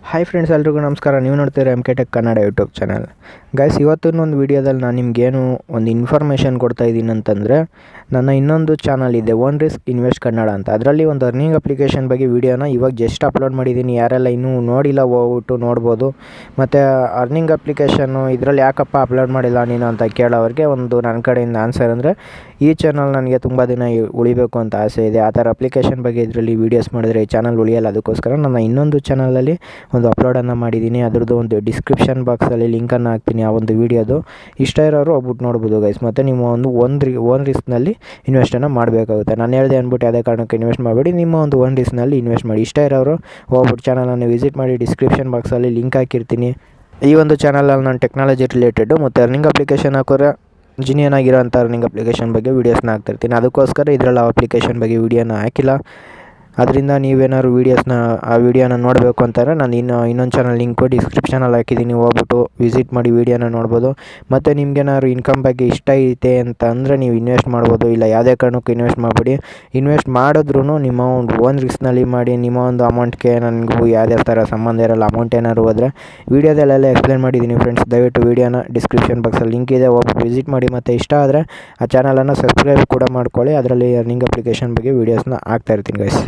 Hi friends, ಎಲ್ರಿಗೂ ನಮಸ್ಕಾರ. ನೀವು ನೋಡ್ತೀರಾ M K tech Kannada YouTube channel. Guys, ಇವತ್ತಿನ ಒಂದು ವೀಡಿಯೋದಲ್ಲಿ ನಾನು ನಿಮಗೇನು ಒಂದು ಇನ್ಫಾರ್ಮೇಷನ್ ಕೊಡ್ತಾ ಇದ್ದೀನಿ ಅಂತಂದರೆ, ನನ್ನ ಇನ್ನೊಂದು ಚಾನಲ್ ಇದೆ, ಓನ್ ರಿಸ್ಕ್ ಇನ್ವೆಸ್ಟ್ ಕನ್ನಡ ಅಂತ. ಅದರಲ್ಲಿ ಒಂದು ಅರ್ನಿಂಗ್ ಅಪ್ಲಿಕೇಶನ್ ಬಗ್ಗೆ ವೀಡಿಯೋನ ಇವಾಗ ಜಸ್ಟ್ ಅಪ್ಲೋಡ್ ಮಾಡಿದ್ದೀನಿ. ಯಾರೆಲ್ಲ ಇನ್ನೂ ನೋಡಿಲ್ಲ ಹೋಗ್ಬಿಟ್ಟು ನೋಡ್ಬೋದು. ಮತ್ತು ಅರ್ನಿಂಗ್ ಅಪ್ಲಿಕೇಶನ್ನು ಇದರಲ್ಲಿ ಯಾಕಪ್ಪ ಅಪ್ಲೋಡ್ ಮಾಡಿಲ್ಲ ನೀನು ಅಂತ ಕೇಳೋರಿಗೆ ಒಂದು ನನ್ನ ಕಡೆಯಿಂದ ಆನ್ಸರ್ ಅಂದರೆ, ಈ ಚಾನಲ್ ನನಗೆ ತುಂಬ ದಿನ ಉಳಿಬೇಕು ಅಂತ ಆಸೆ ಇದೆ. ಆ ಥರ ಅಪ್ಲಿಕೇಶನ್ ಬಗ್ಗೆ ಇದರಲ್ಲಿ ವೀಡಿಯೋಸ್ ಮಾಡಿದರೆ ಈ ಚಾನಲ್ ಉಳಿಯಲ್ಲ. ಅದಕ್ಕೋಸ್ಕರ ನನ್ನ ಇನ್ನೊಂದು ಚಾನಲಲ್ಲಿ ಒಂದು ಅಪ್ಲೋಡನ್ನು ಮಾಡಿದ್ದೀನಿ. ಅದರದ್ದು ಒಂದು ಡಿಸ್ಕ್ರಿಪ್ಷನ್ ಬಾಕ್ಸಲ್ಲಿ ಲಿಂಕನ್ನು ಹಾಕ್ತೀನಿ. ಆ ಒಂದು ವೀಡಿಯೋದು ಇಷ್ಟ ಇರೋರು ಹೋಗ್ಬಿಟ್ಟು ನೋಡ್ಬೋದು ಗೈಸ್. ಮತ್ತು ನೀವು ಓನ್ ರಿಸ್ಕ್ನಲ್ಲಿ ಇನ್ವೆಸ್ಟನ್ನು ಮಾಡಬೇಕಾಗುತ್ತೆ. ನಾನು ಹೇಳಿದೆ ಅಂದ್ಬಿಟ್ಟು ಯಾವುದೇ ಕಾರಣಕ್ಕೆ ಇನ್ವೆಸ್ಟ್ ಮಾಡಬೇಡಿ. ನಿಮ್ಮ ಒಂದು ಓನ್ ರಿಸ್ಕ್ನಲ್ಲಿ ಇನ್ವೆಸ್ಟ್ ಮಾಡಿ. ಇಷ್ಟ ಇರೋರು ಹೋಗ್ಬಿಟ್ಟು ಚಾನಲನ್ನು ವಿಸಿಟ್ ಮಾಡಿ. ಡಿಸ್ಕ್ರಿಪ್ಷನ್ ಬಾಕ್ಸಲ್ಲಿ ಲಿಂಕ್ ಹಾಕಿರ್ತೀನಿ. ಈ ಒಂದು ಚಾನಲಲ್ಲಿ ನಾನು ಟೆಕ್ನಾಲಜಿ ರಿಲೇಟೆಡು ಮತ್ತು ಅರ್ನಿಂಗ್ ಅಪ್ಲಿಕೇಶನ್ ಹಾಕೋರೆ ಇಂಜಿನಿಯರ್ ಆಗಿರೋಂಥ ಅರ್ನಿಂಗ್ ಅಪ್ಲಿಕೇಶನ್ ಬಗ್ಗೆ ವೀಡಿಯೋಸ್ನ ಹಾಕ್ತಿರ್ತೀನಿ. ಅದಕ್ಕೋಸ್ಕರ ಇದರಲ್ಲಿ ಆ ಅಪ್ಲಿಕೇಶನ್ ಬಗ್ಗೆ ವೀಡಿಯೋನ ಹಾಕಿಲ್ಲ. ಅದರಿಂದ ನೀವೇನಾದ್ರು ಆ ವೀಡಿಯೋನ ನೋಡಬೇಕು ಅಂತಾರೆ, ನಾನು ಇನ್ನೊಂದು ಚಾನಲ್ ಲಿಂಕು ಡಿಸ್ಕ್ರಿಪ್ಷನಲ್ಲಿ ಹಾಕಿದ್ದೀನಿ. ಹೋಗ್ಬಿಟ್ಟು ವಿಸಿಟ್ ಮಾಡಿ ವೀಡಿಯೋನ ನೋಡ್ಬೋದು. ಮತ್ತು ನಿಮ್ಗೇನಾದ್ರು ಇನ್ಕಮ್ ಬಗ್ಗೆ ಇಷ್ಟ ಐತೆ ಅಂತ ಅಂದರೆ ನೀವು ಇನ್ವೆಸ್ಟ್ ಮಾಡ್ಬೋದು. ಇಲ್ಲ ಯಾವುದೇ ಕಾರಣಕ್ಕೂ ಇನ್ವೆಸ್ಟ್ ಮಾಡಬೇಡಿ. ಇನ್ವೆಸ್ಟ್ ಮಾಡಿದ್ರೂ ನಿಮ್ಮ ಒಂದು ಓನ್ ರಿಸ್ಕ್ನಲ್ಲಿ ಮಾಡಿ. ನಿಮ್ಮ ಒಂದು ಅಮೌಂಟ್ಗೆ ನನಗೂ ಯಾವುದೇ ಥರ ಸಂಬಂಧ ಇರೋಲ್ಲ. ಅಮೌಂಟ್ ಏನಾದ್ರು ಹೋದರೆ ವೀಡಿಯೋದಲ್ಲೆಲ್ಲ ಎಕ್ಸ್ಪ್ಲೇನ್ ಮಾಡಿದ್ದೀನಿ ಫ್ರೆಂಡ್ಸ್. ದಯವಿಟ್ಟು ವೀಡಿಯೋನ ಡಿಸ್ಕ್ರಿಪ್ಷನ್ ಬಾಕ್ಸಲ್ಲಿ ಲಿಂಕ್ ಇದೆ, ಹೋಗ್ಬಿಟ್ಟು ವಿಸಿಟ್ ಮಾಡಿ. ಮತ್ತು ಇಷ್ಟ ಆದರೆ ಆ ಚಾನಲನ್ನು ಸಬ್ಸ್ಕ್ರೈಬ್ ಕೂಡ ಮಾಡ್ಕೊಳ್ಳಿ. ಅದರಲ್ಲಿ ಅರ್ನಿಂಗ್ ಅಪ್ಲಿಕೇಶನ್ ಬಗ್ಗೆ ವೀಡಿಯೋಸ್ನ ಹಾಕ್ತಾಯಿರ್ತೀನಿ ಗೈಸ್.